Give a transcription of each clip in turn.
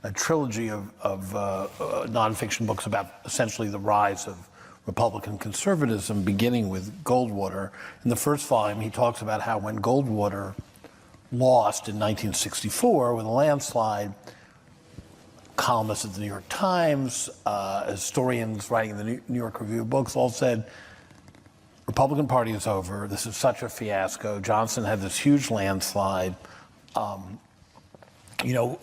a trilogy of nonfiction books about essentially the rise of Republican conservatism, beginning with Goldwater. In the first volume, he talks about how when Goldwater lost in 1964 with a landslide, columnists at the New York Times, historians writing in the New York Review of Books all said, Republican Party is over. This is such a fiasco. Johnson had this huge landslide.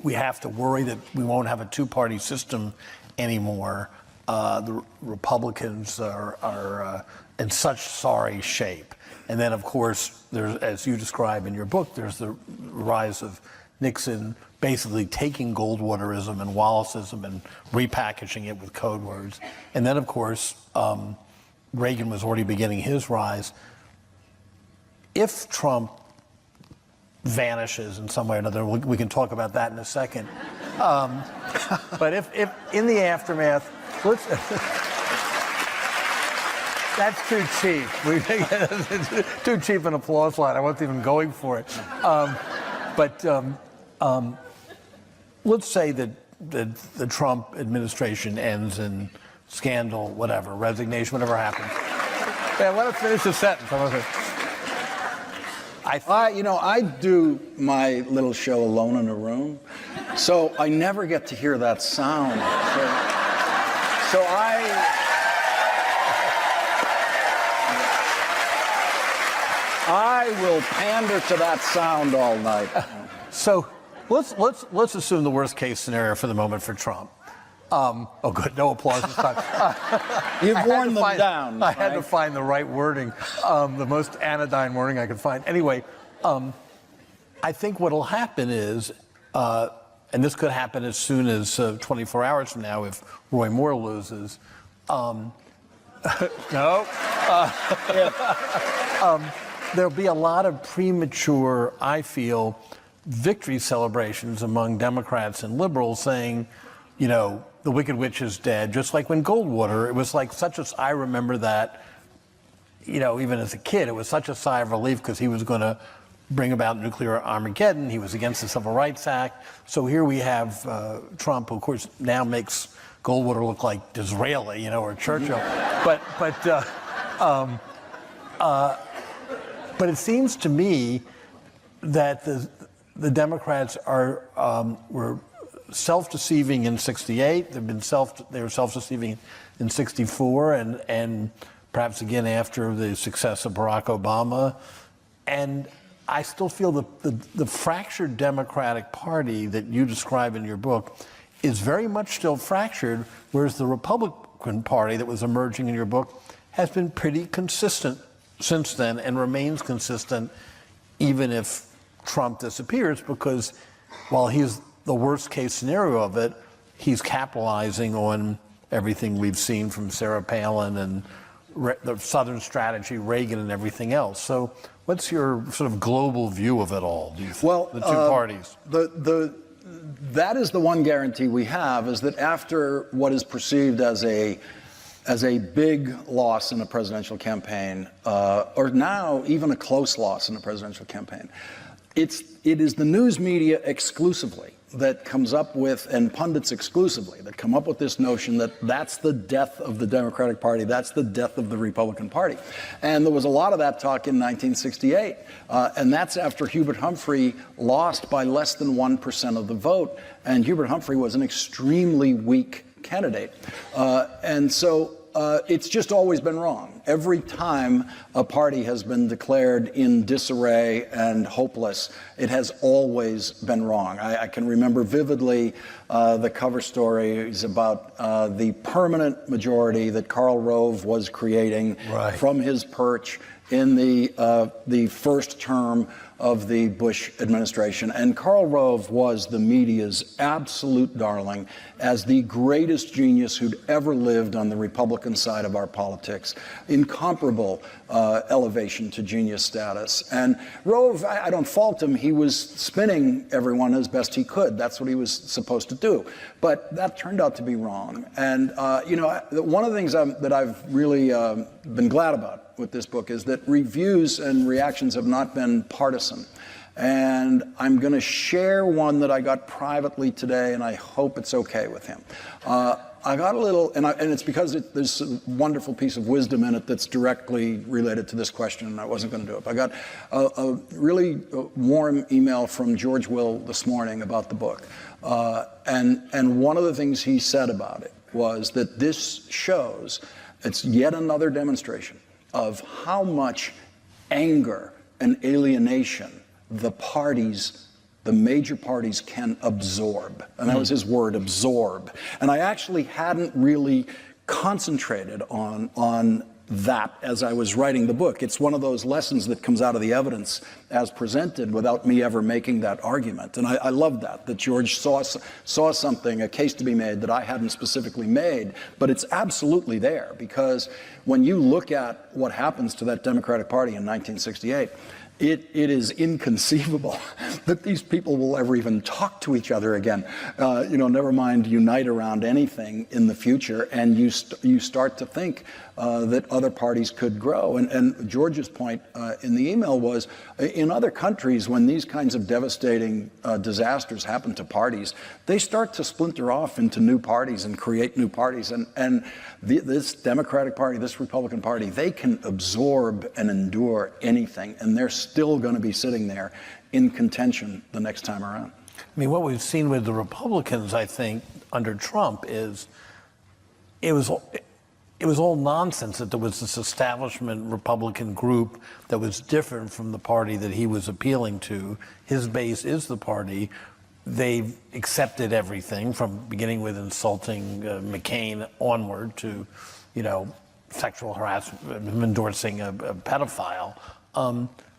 We have to worry that we won't have a two-party system anymore. The Republicans are in such sorry shape. And then, of course, there's, as you describe in your book, there's the rise of Nixon basically taking Goldwaterism and Wallaceism and repackaging it with code words. And then, of course, Reagan was already beginning his rise. If Trump vanishes in some way or another, we can talk about that in a second. But if in the aftermath, that's too cheap. Too cheap an applause line. I wasn't even going for it. Let's say that the Trump administration ends in scandal, whatever, resignation, whatever happens. Yeah, let us finish the sentence. I do my little show alone in a room, so I never get to hear that sound. So I will pander to that sound all night. So let's assume the worst case scenario for the moment for Trump. Oh, good. No applause this time. You've worn them down. I had to find the right wording, the most anodyne wording I could find. Anyway, I think what will happen is, and this could happen as soon as 24 hours from now if Roy Moore loses. There'll be a lot of premature, I feel, victory celebrations among Democrats and liberals saying, the Wicked Witch is dead, just like when Goldwater, it was like I remember that, even as a kid, it was such a sigh of relief because he was going to bring about nuclear Armageddon. He was against the Civil Rights Act. So here we have Trump, who of course now makes Goldwater look like Disraeli, or Churchill. But it seems to me that the Democrats were self-deceiving in '68. They were self-deceiving in '64, and perhaps again after the success of Barack Obama. And I still feel the fractured Democratic Party that you describe in your book is very much still fractured, whereas the Republican Party that was emerging in your book has been pretty consistent since then and remains consistent even if Trump disappears, because while he's the worst case scenario of it, he's capitalizing on everything we've seen from Sarah Palin and the Southern strategy, Reagan, and everything else. So what's your sort of global view of it all? Well, the two parties. That is the one guarantee we have, is that after what is perceived as a big loss in a presidential campaign, or now even a close loss in a presidential campaign, it is the news media exclusively that comes up with, and pundits exclusively, that come up with this notion that that's the death of the Democratic Party, that's the death of the Republican Party. And there was a lot of that talk in 1968. And that's after Hubert Humphrey lost by less than 1% of the vote. And Hubert Humphrey was an extremely weak candidate. And so it's just always been wrong. Every time a party has been declared in disarray and hopeless, it has always been wrong. I can remember vividly the cover stories about the permanent majority that Karl Rove was creating from his perch in the first term of the Bush administration. And Karl Rove was the media's absolute darling, as the greatest genius who'd ever lived on the Republican side of our politics. Incomparable elevation to genius status. And Rove, I don't fault him, he was spinning everyone as best he could. That's what he was supposed to do. But that turned out to be wrong. And, one of the things that I've really been glad about with this book is that reviews and reactions have not been partisan. And I'm going to share one that I got privately today, and I hope it's okay with him. I got a little, and it's because there's a wonderful piece of wisdom in it that's directly related to this question, and I wasn't going to do it. But I got a really warm email from George Will this morning about the book. And one of the things he said about it was that this shows, it's yet another demonstration of how much anger and alienation the major parties can absorb. And that was his word, absorb. And I actually hadn't really concentrated on that as I was writing the book. It's one of those lessons that comes out of the evidence as presented without me ever making that argument. And I love that George saw something, a case to be made that I hadn't specifically made, but it's absolutely there, because when you look at what happens to that Democratic Party in 1968, it is inconceivable that these people will ever even talk to each other again. Never mind unite around anything in the future. And you start to think that other parties could grow. And George's point in the email was, in other countries, when these kinds of devastating disasters happen to parties, they start to splinter off into new parties and create new parties. And this Democratic Party, this Republican Party, they can absorb and endure anything, and they're still going to be sitting there in contention the next time around. I mean, what we've seen with the Republicans, I think, under Trump is it was all nonsense that there was this establishment Republican group that was different from the party that he was appealing to. His base is the party. They've accepted everything from beginning with insulting McCain onward to, sexual harassment, endorsing a pedophile.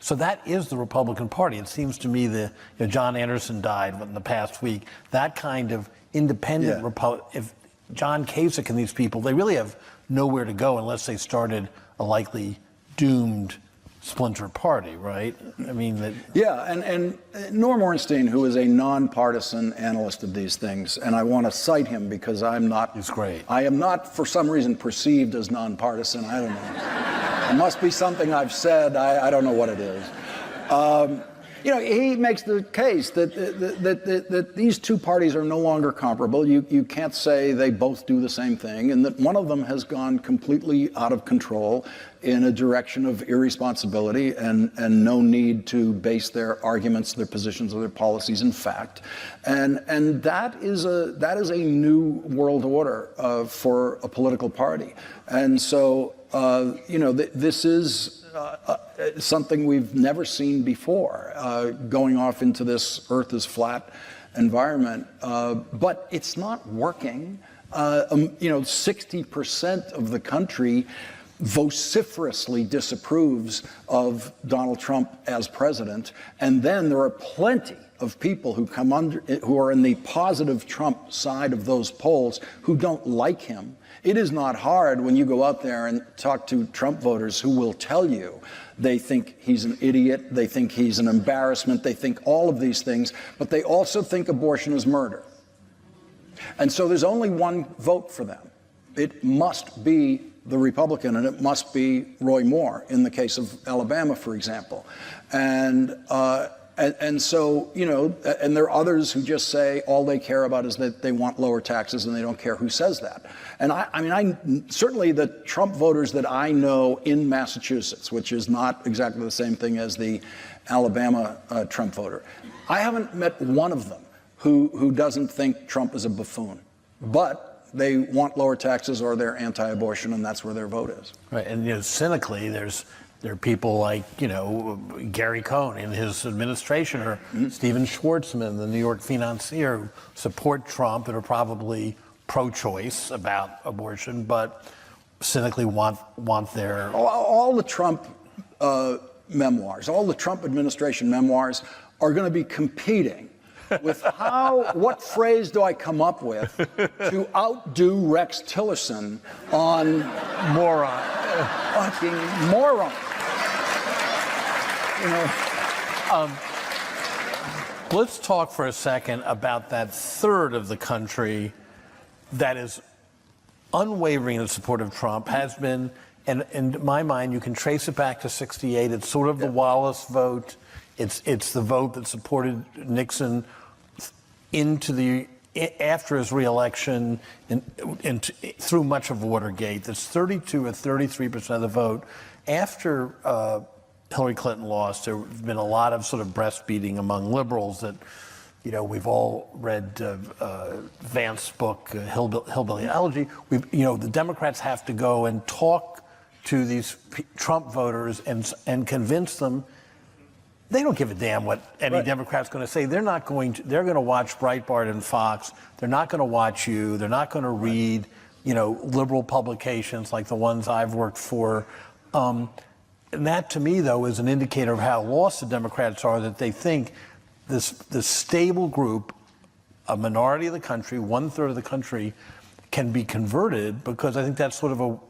So that is the Republican Party. It seems to me that John Anderson died in the past week. That kind of independent if John Kasich and these people, they really have nowhere to go unless they started a likely doomed splinter party, right? I mean, yeah, and Norm Ornstein, who is a nonpartisan analyst of these things, and I want to cite him because I'm not. He's great. I am not, for some reason, perceived as nonpartisan. I don't know. It must be something I've said. I don't know what it is. He makes the case that these two parties are no longer comparable. You can't say they both do the same thing, and that one of them has gone completely out of control in a direction of irresponsibility and no need to base their arguments, their positions, or their policies in fact. And that is a new world order for a political party. And so this is something we've never seen before, going off into this earth is flat environment. But it's not working. 60% of the country vociferously disapproves of Donald Trump as president. And then there are plenty of people who are in the positive Trump side of those polls who don't like him. It is not hard when you go out there and talk to Trump voters who will tell you they think he's an idiot, they think he's an embarrassment, they think all of these things, but they also think abortion is murder. And so there's only one vote for them. It must be the Republican, and it must be Roy Moore in the case of Alabama, for example. And so, and there are others who just say all they care about is that they want lower taxes and they don't care who says that. And I certainly the Trump voters that I know in Massachusetts, which is not exactly the same thing as the Alabama Trump voter, I haven't met one of them who doesn't think Trump is a buffoon. But they want lower taxes or they're anti-abortion, and that's where their vote is. Right, and cynically, there are people like Gary Cohn in his administration, or Stephen Schwartzman, the New York financier, who support Trump and are probably pro-choice about abortion, but cynically want their all the Trump memoirs, all the Trump administration memoirs are going to be competing with what phrase do I come up with to outdo Rex Tillerson on moron. Fucking moron. Let's talk for a second about that third of the country that is unwavering in support of Trump, has been, and in my mind, you can trace it back to '68. It's sort of the Wallace vote. It's the vote that supported Nixon after his reelection and through much of Watergate. That's 32 or 33% of the vote. After Hillary Clinton lost, there's been a lot of sort of breastbeating among liberals that, we've all read Vance's book, Hillbilly Elegy. The Democrats have to go and talk to these Trump voters and convince them. They don't give a damn what any Democrat's going to say. They're going to watch Breitbart and Fox. They're not going to watch you. They're not going to read, liberal publications like the ones I've worked for. And that, to me, though, is an indicator of how lost the Democrats are, that they think this stable group, a minority of the country, 1/3 of the country, can be converted, because I think that's sort of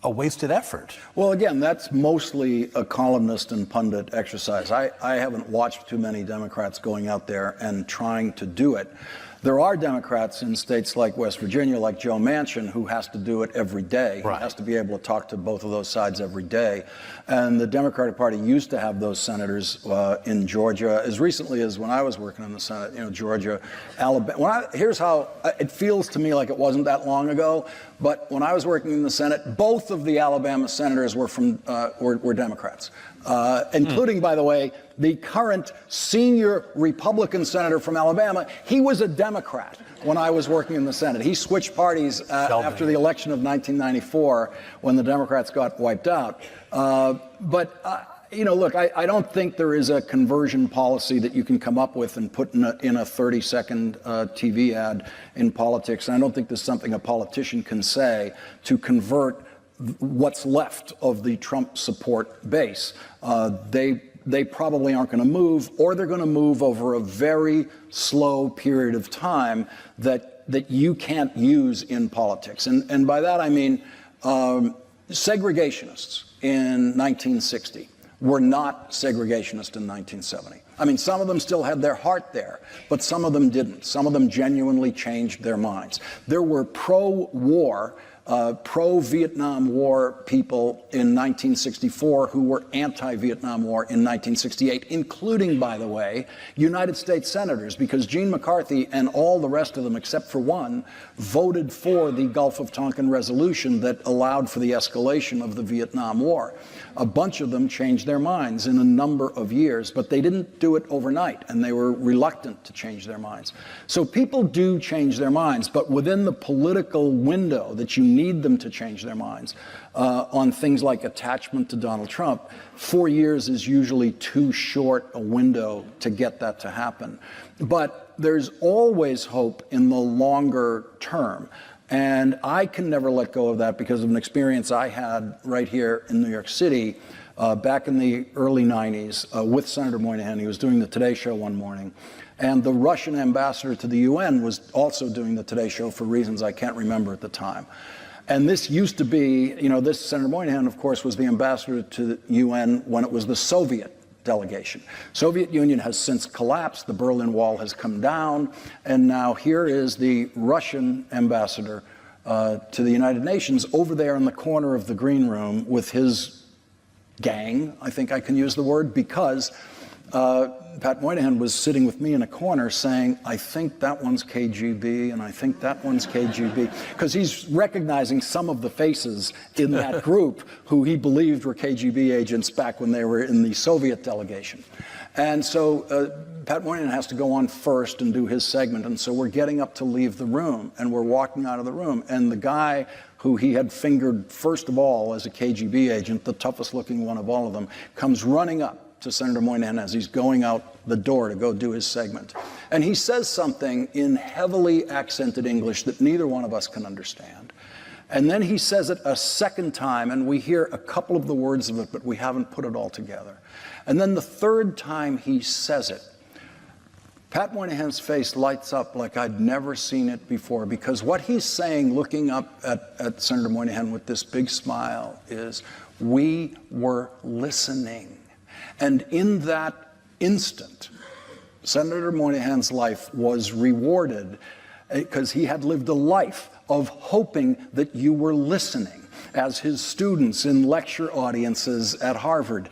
a wasted effort. Well, again, that's mostly a columnist and pundit exercise. I haven't watched too many Democrats going out there and trying to do it. There are Democrats in states like West Virginia, like Joe Manchin, who has to do it every day. Right. He has to be able to talk to both of those sides every day. And the Democratic Party used to have those senators in Georgia as recently as when I was working in the Senate, Georgia, Alabama. Here's how it feels to me, like it wasn't that long ago, but when I was working in the Senate, both of the Alabama senators were Democrats. Including, by the way, the current senior Republican senator from Alabama. He was a Democrat when I was working in the Senate. He switched parties after the election of 1994 when the Democrats got wiped out. Look, I don't think there is a conversion policy that you can come up with and put in a 30-second TV ad in politics. And I don't think there's something a politician can say to convert what's left of the Trump support base. They probably aren't going to move, or they're going to move over a very slow period of time that you can't use in politics. And by that I mean segregationists in 1960 were not segregationists in 1970. I mean, some of them still had their heart there, but some of them didn't. Some of them genuinely changed their minds. There were pro-war, pro-Vietnam War people in 1964 who were anti-Vietnam War in 1968, including, by the way, United States senators, because Gene McCarthy and all the rest of them, except for one, voted for the Gulf of Tonkin resolution that allowed for the escalation of the Vietnam War. A bunch of them changed their minds in a number of years, but they didn't do it overnight, and they were reluctant to change their minds. So people do change their minds, but within the political window that you need them to change their minds on things like attachment to Donald Trump, 4 years is usually too short a window to get that to happen. But there's always hope in the longer term. And I can never let go of that because of an experience I had right here in New York City back in the early 90s with Senator Moynihan. He was doing the Today Show one morning. And the Russian ambassador to the UN was also doing the Today Show for reasons I can't remember at the time. And this used to be, this Senator Moynihan, of course, was the ambassador to the UN when it was the Soviet delegation. Soviet Union has since collapsed. The Berlin Wall has come down. And now here is the Russian ambassador to the United Nations over there in the corner of the green room with his gang, I think I can use the word, because Pat Moynihan was sitting with me in a corner saying, I think that one's KGB, and I think that one's KGB, because he's recognizing some of the faces in that group who he believed were KGB agents back when they were in the Soviet delegation. And so Pat Moynihan has to go on first and do his segment, and so we're getting up to leave the room, and we're walking out of the room, and the guy who he had fingered first of all as a KGB agent, the toughest looking one of all of them, comes running up to Senator Moynihan as he's going out the door to go do his segment. And he says something in heavily accented English that neither one of us can understand. And then he says it a second time, and we hear a couple of the words of it, but we haven't put it all together. And then the third time he says it, Pat Moynihan's face lights up like I'd never seen it before, because what he's saying, looking up at Senator Moynihan with this big smile, is, we were listening. And in that instant, Senator Moynihan's life was rewarded because he had lived a life of hoping that you were listening. as his students in lecture audiences at Harvard.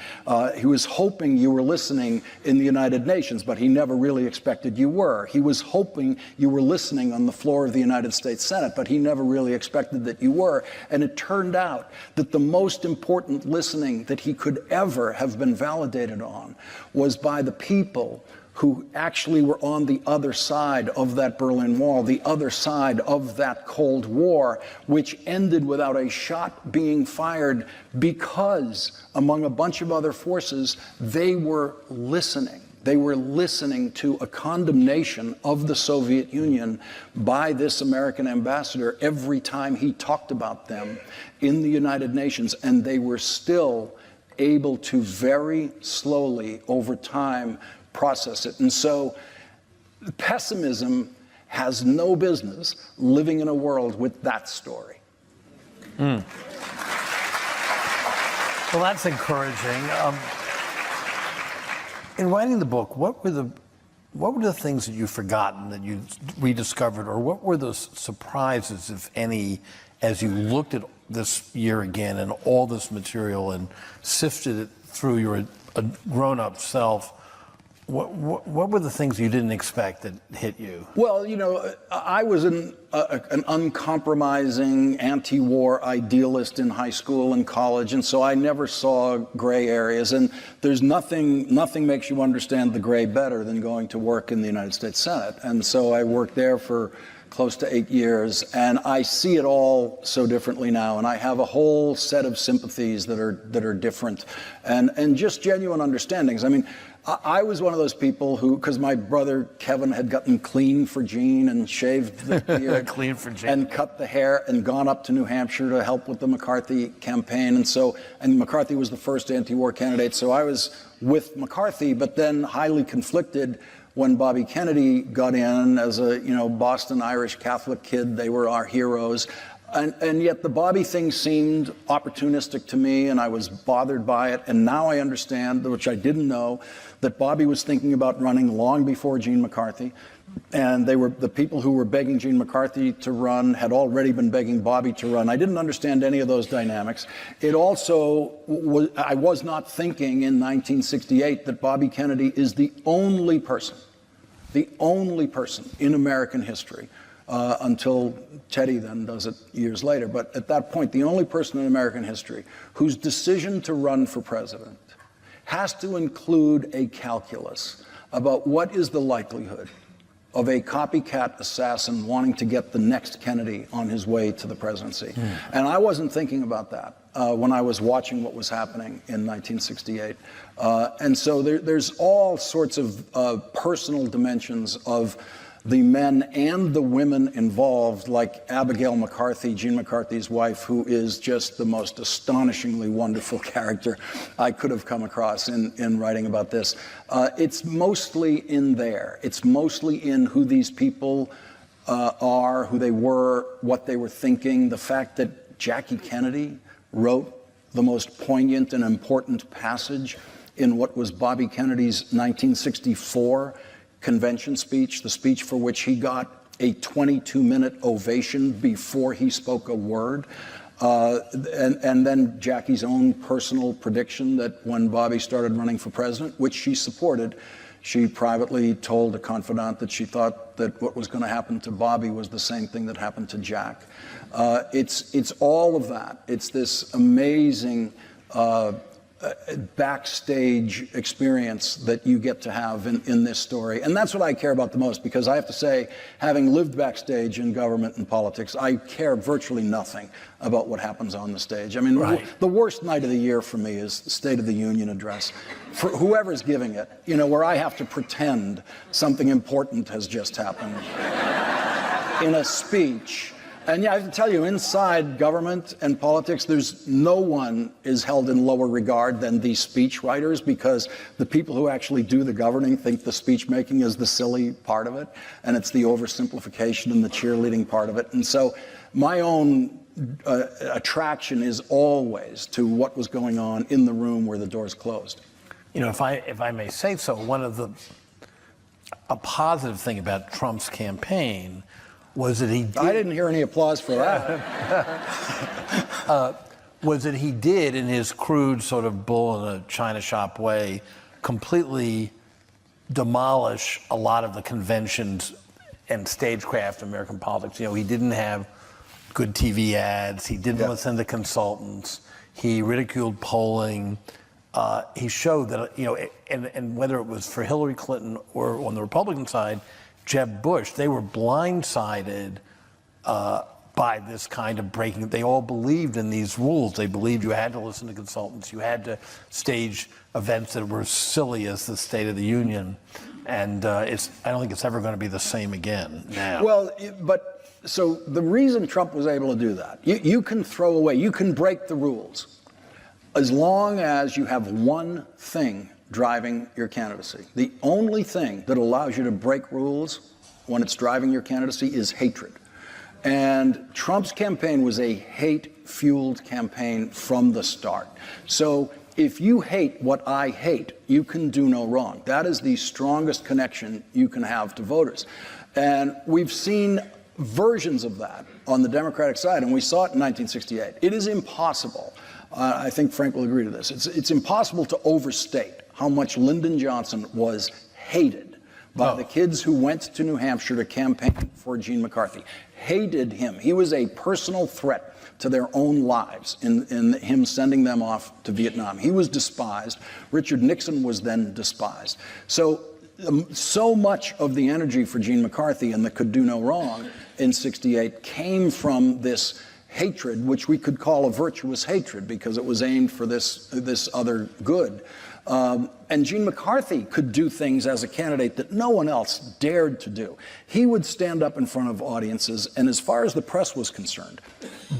He was hoping you were listening in the United Nations, but he never really expected you were. He was hoping you were listening on the floor of the United States Senate, but he never really expected that you were. And it turned out that the most important listening that he could ever have been validated on was by the people who actually were on the other side of that Berlin Wall, the other side of that Cold War, which ended without a shot being fired because, among a bunch of other forces, they were listening. They were listening to a condemnation of the Soviet Union by this American ambassador every time he talked about them in the United Nations, and they were still able to very slowly, over time, process it. And so pessimism has no business living in a world with that story. Well, that's encouraging. In writing the book, what were the things that you've forgotten that you rediscovered, or what were the surprises, if any, as you looked at this year again and all this material and sifted it through your grown-up self? What were the things you didn't expect that hit you? Well, you know, I was an uncompromising anti-war idealist in high school and college, and so I never saw gray areas. And there's nothing makes you understand the gray better than going to work in the United States Senate. And so I worked there for close to 8 years, and I see it all so differently now, and I have a whole set of sympathies that are different, and just genuine understandings. I mean, I was one of those people who, because my brother Kevin had gotten clean for Gene and shaved the beard Clean for Gene. and cut the hair and gone up to New Hampshire to help with the McCarthy campaign, and McCarthy was the first anti-war candidate, so I was with McCarthy, but then highly conflicted when Bobby Kennedy got in as a Boston Irish Catholic kid. They were our heroes. And yet the Bobby thing seemed opportunistic to me, and I was bothered by it. And now I understand, which I didn't know, that Bobby was thinking about running long before Gene McCarthy. And the people who were begging Gene McCarthy to run had already been begging Bobby to run. I didn't understand any of those dynamics. It also I was not thinking in 1968 that Bobby Kennedy is the only person in American history, until Teddy then does it years later. But at that point, the only person in American history whose decision to run for president has to include a calculus about what is the likelihood of a copycat assassin wanting to get the next Kennedy on his way to the presidency. And I wasn't thinking about that when I was watching what was happening in 1968. And so there's all sorts of personal dimensions of the men and the women involved, like Abigail McCarthy, Gene McCarthy's wife, who is just the most astonishingly wonderful character I could have come across in writing about this. It's mostly in there. It's mostly in who these people are, who they were, what they were thinking. The fact that Jackie Kennedy wrote the most poignant and important passage in what was Bobby Kennedy's 1964 convention speech, the speech for which he got a 22-minute ovation before he spoke a word. And then Jackie's own personal prediction that when Bobby started running for president, which she supported, she privately told a confidant that she thought that what was going to happen to Bobby was the same thing that happened to Jack. It's all of that. It's this amazing backstage experience that you get to have in this story. And that's what I care about the most, because I have to say, having lived backstage in government and politics, I care virtually nothing about what happens on the stage. I mean, the worst night of the year for me is the State of the Union address. For whoever's giving it, where I have to pretend something important has just happened in a speech. And yeah, I have to tell you, inside government and politics, there's no one is held in lower regard than these speech writers, because the people who actually do the governing think the speech making is the silly part of it, and it's the oversimplification and the cheerleading part of it. And so my own attraction is always to what was going on in the room where the doors closed. If I may say so, a positive thing about Trump's campaign was that he did. I didn't hear any applause for that. was that he did, in his crude sort of bull in a china shop way, completely demolish a lot of the conventions and stagecraft of American politics. You know, he didn't have good TV ads. He didn't listen to consultants. He ridiculed polling. He showed that, you know, and whether it was for Hillary Clinton or on the Republican side, Jeb Bush, they were blindsided by this kind of breaking. They all believed in these rules. They believed you had to listen to consultants. You had to stage events that were silly as the State of the Union. And I don't think it's ever going to be the same again now. Well, but so the reason Trump was able to do that, you can throw away, you can break the rules as long as you have one thing driving your candidacy. The only thing that allows you to break rules when it's driving your candidacy is hatred. And Trump's campaign was a hate-fueled campaign from the start. So if you hate what I hate, you can do no wrong. That is the strongest connection you can have to voters. And we've seen versions of that on the Democratic side, and we saw it in 1968. It is impossible. I think Frank will agree to this. It's impossible to overstate how much Lyndon Johnson was hated by the kids who went to New Hampshire to campaign for Gene McCarthy. Hated him. He was a personal threat to their own lives in him sending them off to Vietnam. He was despised. Richard Nixon was then despised. So much of the energy for Gene McCarthy and the could do no wrong in '68 came from this hatred, which we could call a virtuous hatred because it was aimed for this other good. And Gene McCarthy could do things as a candidate that no one else dared to do. He would stand up in front of audiences and, as far as the press was concerned,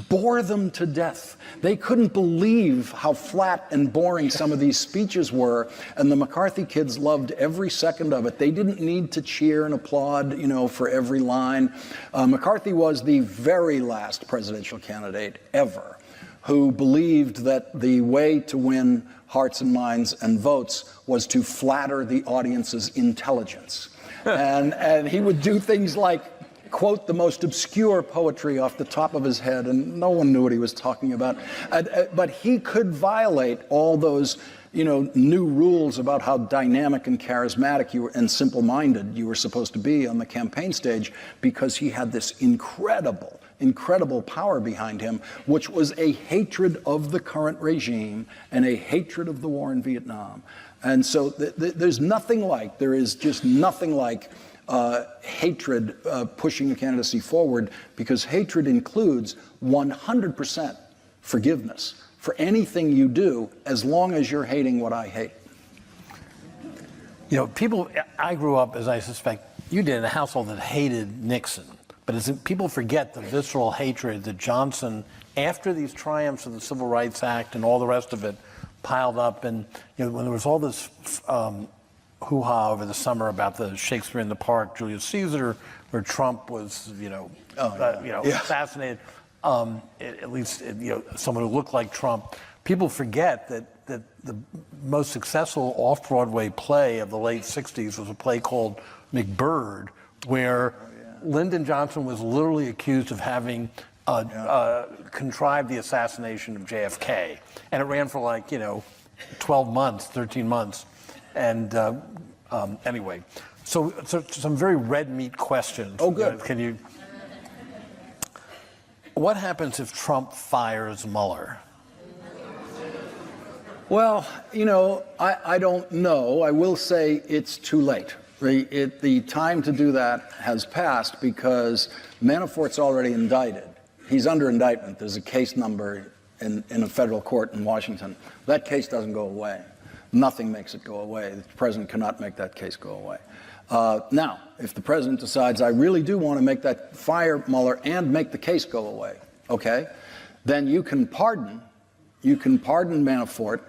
bore them to death. They couldn't believe how flat and boring some of these speeches were, and the McCarthy kids loved every second of it. They didn't need to cheer and applaud, you know, for every line. McCarthy was the very last presidential candidate ever who believed that the way to win hearts and minds and votes was to flatter the audience's intelligence. And he would do things like quote the most obscure poetry off the top of his head, and no one knew what he was talking about. But he could violate all those, you know, new rules about how dynamic and charismatic you were and simple-minded you were supposed to be on the campaign stage because he had this incredible power behind him, which was a hatred of the current regime and a hatred of the war in Vietnam. And so there is just nothing like hatred pushing a candidacy forward, because hatred includes 100% forgiveness for anything you do as long as you're hating what I hate. You know, I grew up, as I suspect you did, in a household that hated Nixon. But people forget the visceral hatred that Johnson, after these triumphs of the Civil Rights Act and all the rest of it, piled up. And you know, when there was all this hoo-ha over the summer about the Shakespeare in the Park, Julius Caesar, where Trump was, assassinated, at least someone who looked like Trump. People forget that the most successful off-Broadway play of the late '60s was a play called McBird, where Lyndon Johnson was literally accused of having contrived the assassination of JFK. And it ran for 12 months, 13 months. And anyway, so some very red meat questions. Oh, good. What happens if Trump fires Mueller? Well, I don't know. I will say it's too late. The time to do that has passed because Manafort's already indicted. He's under indictment. There's a case number in a federal court in Washington. That case doesn't go away. Nothing makes it go away. The president cannot make that case go away. Now, if the president decides, I really do want to fire Mueller and make the case go away, okay, then you can pardon Manafort,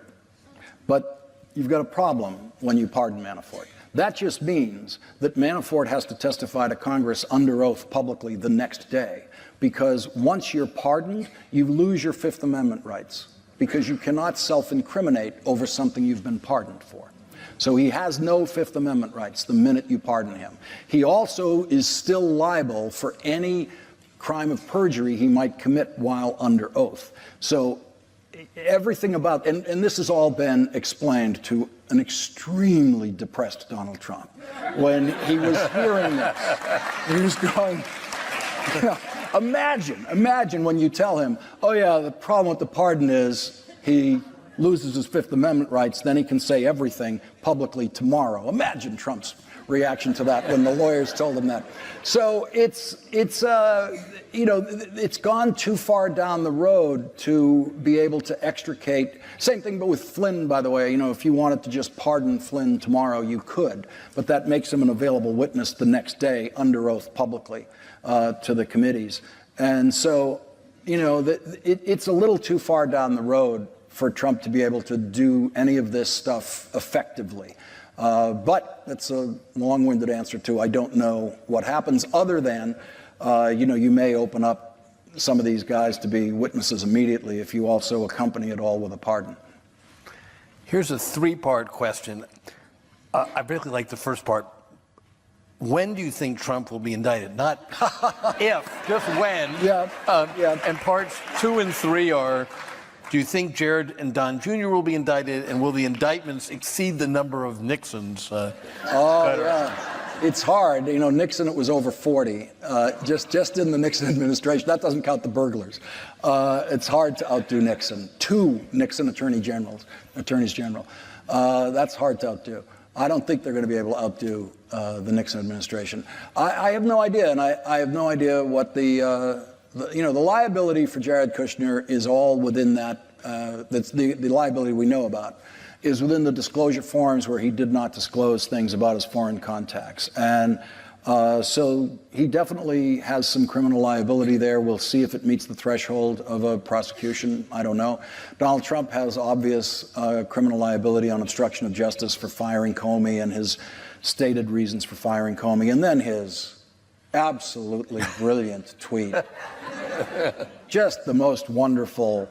but you've got a problem when you pardon Manafort. That just means that Manafort has to testify to Congress under oath publicly the next day, because once you're pardoned, you lose your Fifth Amendment rights, because you cannot self-incriminate over something you've been pardoned for. So he has no Fifth Amendment rights the minute you pardon him. He also is still liable for any crime of perjury he might commit while under oath. So everything about, and this has all been explained to an extremely depressed Donald Trump. When he was hearing this, he was going, you know, imagine when you tell him, oh yeah, the problem with the pardon is he loses his Fifth Amendment rights, then he can say everything publicly tomorrow. Imagine Trump's reaction to that when the lawyers told him that. So it's gone too far down the road to be able to extricate. Same thing, but with Flynn, by the way. If you wanted to just pardon Flynn tomorrow, you could, but that makes him an available witness the next day under oath publicly to the committees. And so, it's a little too far down the road for Trump to be able to do any of this stuff effectively. But that's a long-winded answer to I don't know what happens, other than, you may open up some of these guys to be witnesses immediately if you also accompany it all with a pardon. Here's a three-part question. I really like the first part. When do you think Trump will be indicted? Not if, just when. Yeah. And parts 2 and 3 are, do you think Jared and Don Jr. will be indicted, and will the indictments exceed the number of Nixons? Yeah. It's hard. Nixon, it was over 40. Just in the Nixon administration, that doesn't count the burglars. It's hard to outdo Nixon. 2 Nixon attorneys general. That's hard to outdo. I don't think they're going to be able to outdo the Nixon administration. I have no idea, and I have no idea what the liability for Jared Kushner is all within that. That's the liability we know about is within the disclosure forms where he did not disclose things about his foreign contacts. And so he definitely has some criminal liability there. We'll see if it meets the threshold of a prosecution. I don't know. Donald Trump has obvious criminal liability on obstruction of justice for firing Comey and his stated reasons for firing Comey, and then his absolutely brilliant tweet. Just the most wonderful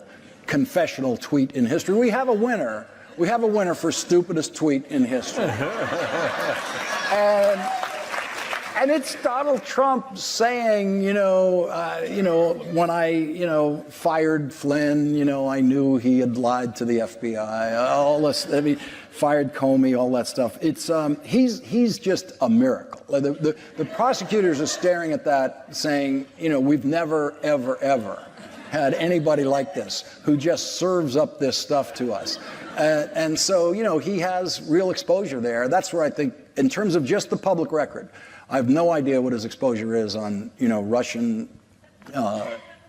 confessional tweet in history. We have a winner. We have a winner for stupidest tweet in history. And it's Donald Trump saying, when I, fired Flynn, I knew he had lied to the FBI. All this, fired Comey, all that stuff. It's he's just a miracle. The prosecutors are staring at that, saying, we've never, ever, ever had anybody like this who just serves up this stuff to us. And so, he has real exposure there. That's where I think, in terms of just the public record, I have no idea what his exposure is on, Russian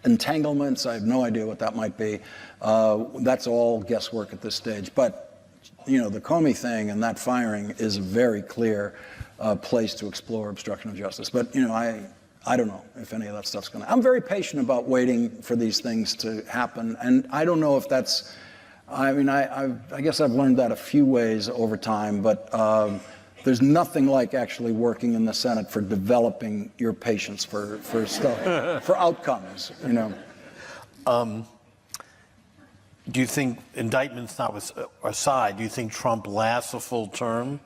entanglements. I have no idea what that might be. That's all guesswork at this stage. But, the Comey thing and that firing is a very clear place to explore obstruction of justice. But, I don't know if any of that stuff's going to. I'm very patient about waiting for these things to happen. And I don't know if that's, I guess I've learned that a few ways over time, but there's nothing like actually working in the Senate for developing your patience for stuff, for outcomes, Do you think, indictments aside, do you think Trump lasts a full term?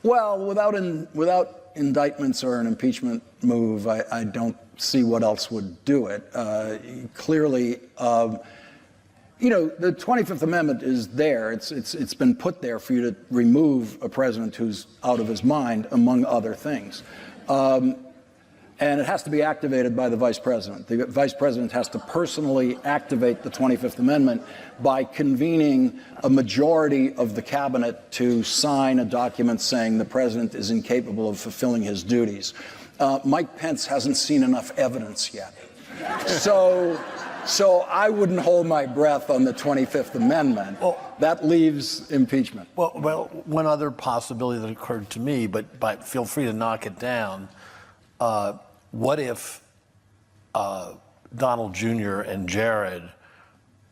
Well, without indictments or an impeachment move, I don't see what else would do it. Clearly, the 25th Amendment is there. It's been put there for you to remove a president who's out of his mind, among other things. And it has to be activated by the vice president. The vice president has to personally activate the 25th Amendment by convening a majority of the cabinet to sign a document saying the president is incapable of fulfilling his duties. Mike Pence hasn't seen enough evidence yet. So I wouldn't hold my breath on the 25th Amendment. That leaves impeachment. Well, one other possibility that occurred to me, but feel free to knock it down. What if Donald Jr. and Jared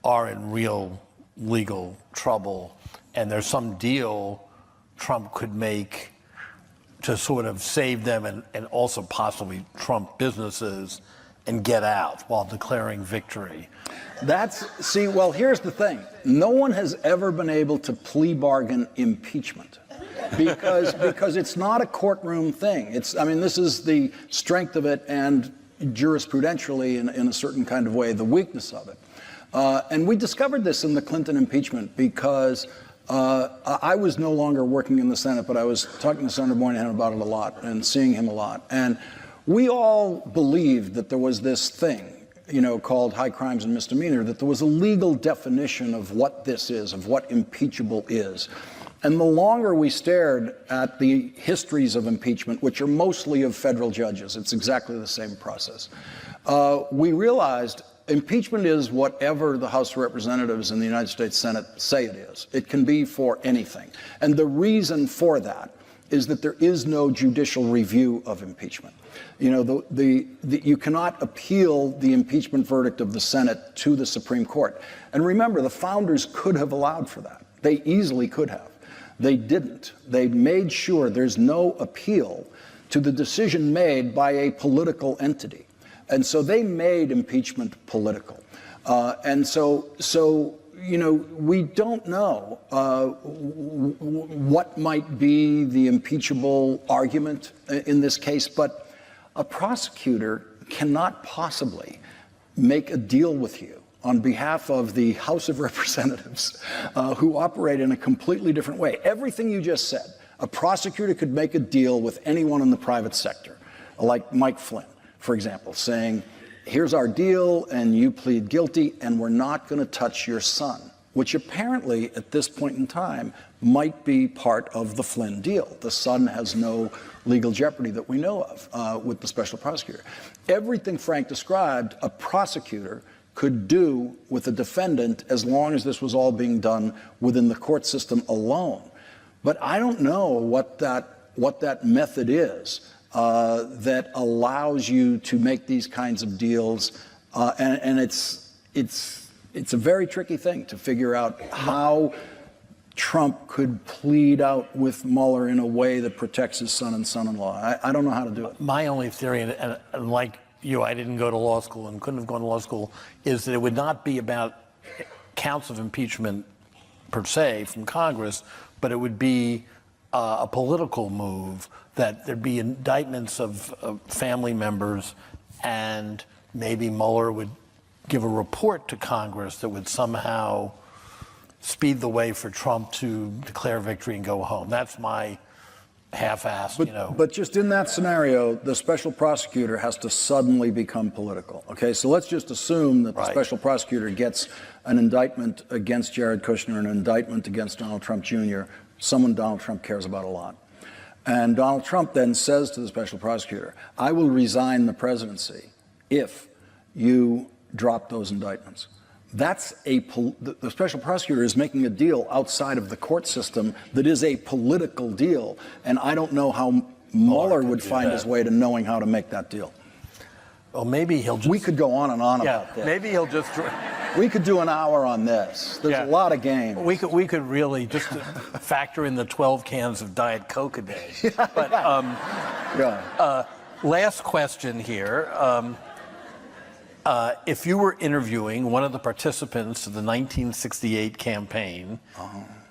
are in real legal trouble, and there's some deal Trump could make to sort of save them and also possibly Trump businesses and get out while declaring victory? Well, here's the thing. No one has ever been able to plea bargain impeachment. because it's not a courtroom thing. This is the strength of it, and jurisprudentially, in a certain kind of way, the weakness of it. And we discovered this in the Clinton impeachment because I was no longer working in the Senate, but I was talking to Senator Moynihan about it a lot and seeing him a lot. And we all believed that there was this thing, called high crimes and misdemeanor, that there was a legal definition of what this is, of what impeachable is. And the longer we stared at the histories of impeachment, which are mostly of federal judges, it's exactly the same process, we realized impeachment is whatever the House of Representatives and the United States Senate say it is. It can be for anything. And the reason for that is that there is no judicial review of impeachment. You cannot appeal the impeachment verdict of the Senate to the Supreme Court. And remember, the founders could have allowed for that. They easily could have. They didn't. They made sure there's no appeal to the decision made by a political entity. And so they made impeachment political. We don't know what might be the impeachable argument in this case, but a prosecutor cannot possibly make a deal with you on behalf of the House of Representatives who operate in a completely different way. Everything you just said, a prosecutor could make a deal with anyone in the private sector, like Mike Flynn, for example, saying, here's our deal, and you plead guilty, and we're not going to touch your son, which apparently, at this point in time, might be part of the Flynn deal. The son has no legal jeopardy that we know of with the special prosecutor. Everything Frank described, a prosecutor could do with a defendant as long as this was all being done within the court system alone. But I don't know what that method is that allows you to make these kinds of deals, and it's a very tricky thing to figure out how Trump could plead out with Mueller in a way that protects his son and son-in-law. I don't know how to do it. My only theory, and like you, I didn't go to law school and couldn't have gone to law school, is that it would not be about counts of impeachment per se from Congress, but it would be a political move, that there'd be indictments of family members, and maybe Mueller would give a report to Congress that would somehow speed the way for Trump to declare victory and go home. That's my half-assed, But just in that scenario, the special prosecutor has to suddenly become political. Okay, so let's just assume that the special prosecutor gets an indictment against Jared Kushner, an indictment against Donald Trump Jr., someone Donald Trump cares about a lot. And Donald Trump then says to the special prosecutor, I will resign the presidency if you drop those indictments. The special prosecutor is making a deal outside of the court system that is a political deal, and I don't know how Mueller would find his way to knowing how to make that deal. Well, maybe he'll just... We could go on and on about this. Maybe he'll just... We could do an hour on this. There's a lot of games. We could really just factor in the 12 cans of Diet Coke a day. But last question here. If you were interviewing one of the participants of the 1968 campaign,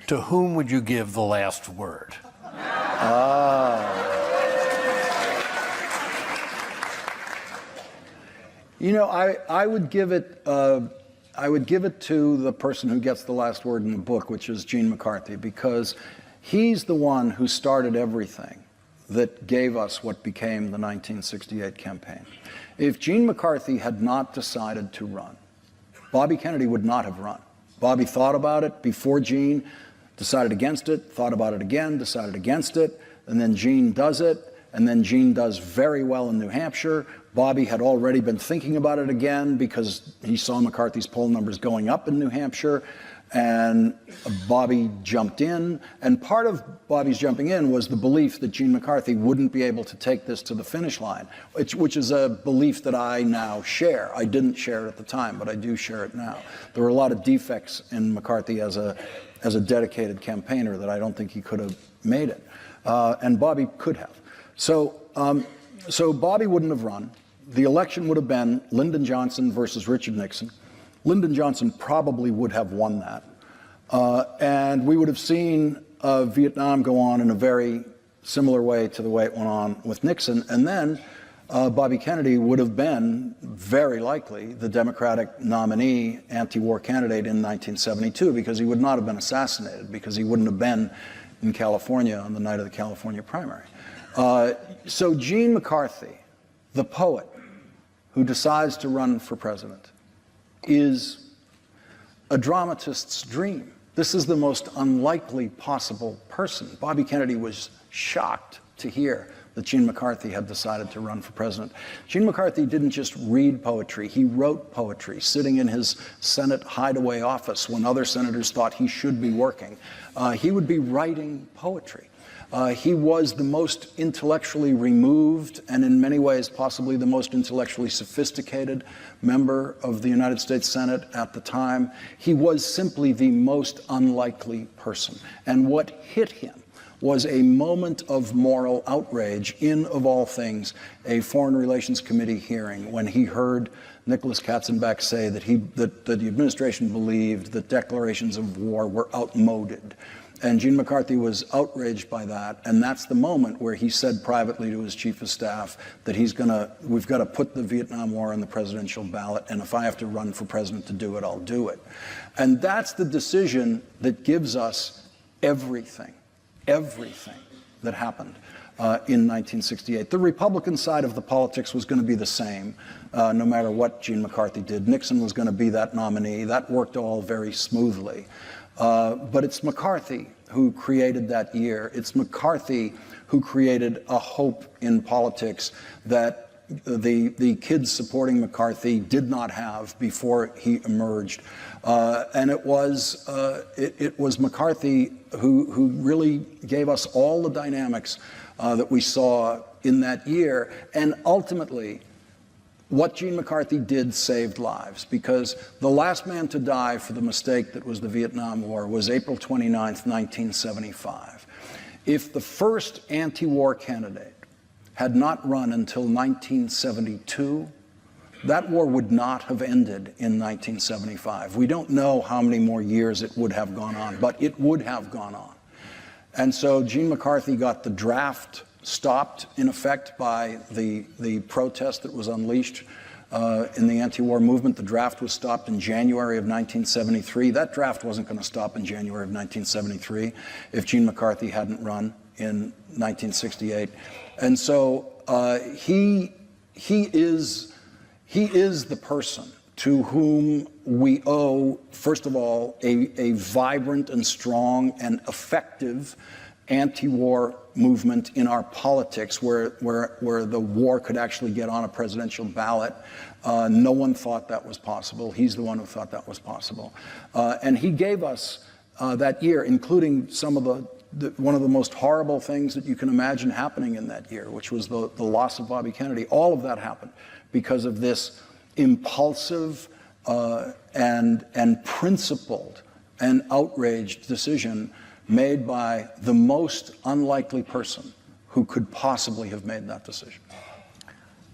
to whom would you give the last word? I would give it. I would give it to the person who gets the last word in the book, which is Gene McCarthy, because he's the one who started everything that gave us what became the 1968 campaign. If Gene McCarthy had not decided to run, Bobby Kennedy would not have run. Bobby thought about it before Gene, decided against it, thought about it again, decided against it, and then Gene does it, and then Gene does very well in New Hampshire. Bobby had already been thinking about it again because he saw McCarthy's poll numbers going up in New Hampshire, and Bobby jumped in. And part of Bobby's jumping in was the belief that Gene McCarthy wouldn't be able to take this to the finish line, which is a belief that I now share. I didn't share it at the time, but I do share it now. There were a lot of defects in McCarthy as a dedicated campaigner that I don't think he could have made it. And Bobby could have. So Bobby wouldn't have run. The election would have been Lyndon Johnson versus Richard Nixon. Lyndon Johnson probably would have won that. And we would have seen Vietnam go on in a very similar way to the way it went on with Nixon. And then Bobby Kennedy would have been very likely the Democratic nominee anti-war candidate in 1972 because he would not have been assassinated, because he wouldn't have been in California on the night of the California primary. So Gene McCarthy, the poet who decides to run for president, is a dramatist's dream. This is the most unlikely possible person. Bobby Kennedy was shocked to hear that Gene McCarthy had decided to run for president. Gene McCarthy didn't just read poetry, he wrote poetry, sitting in his Senate hideaway office when other senators thought he should be working. He would be writing poetry. He was the most intellectually removed and in many ways possibly the most intellectually sophisticated member of the United States Senate at the time. He was simply the most unlikely person. And what hit him was a moment of moral outrage in, of all things, a Foreign Relations Committee hearing when he heard Nicholas Katzenbach say that the administration believed that declarations of war were outmoded. And Gene McCarthy was outraged by that, and that's the moment where he said privately to his chief of staff that we've got to put the Vietnam War on the presidential ballot, and if I have to run for president to do it, I'll do it. And that's the decision that gives us everything that happened in 1968. The Republican side of the politics was going to be the same, no matter what Gene McCarthy did. Nixon was going to be that nominee. That worked all very smoothly. But it's McCarthy who created that year. It's McCarthy who created a hope in politics that the kids supporting McCarthy did not have before he emerged. And it was McCarthy who really gave us all the dynamics that we saw in that year. And ultimately, what Gene McCarthy did saved lives, because the last man to die for the mistake that was the Vietnam War was April 29th, 1975. If the first anti-war candidate had not run until 1972, that war would not have ended in 1975. We don't know how many more years it would have gone on, but it would have gone on. And so Gene McCarthy got the draft stopped, in effect, by the protest that was unleashed in the anti-war movement. The draft was stopped in January of 1973. That draft wasn't going to stop in January of 1973 if Gene McCarthy hadn't run in 1968. And so he is the person to whom we owe, first of all, a vibrant and strong and effective anti-war movement in our politics where the war could actually get on a presidential ballot. No one thought that was possible. He's the one who thought that was possible. And he gave us that year, including some of one of the most horrible things that you can imagine happening in that year, which was the loss of Bobby Kennedy. All of that happened because of this impulsive and principled and outraged decision made by the most unlikely person who could possibly have made that decision.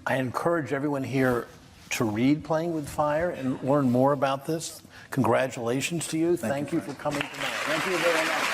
I encourage everyone here to read Playing with Fire and learn more about this. Congratulations to you. Thank you for coming tonight. Thank you very much.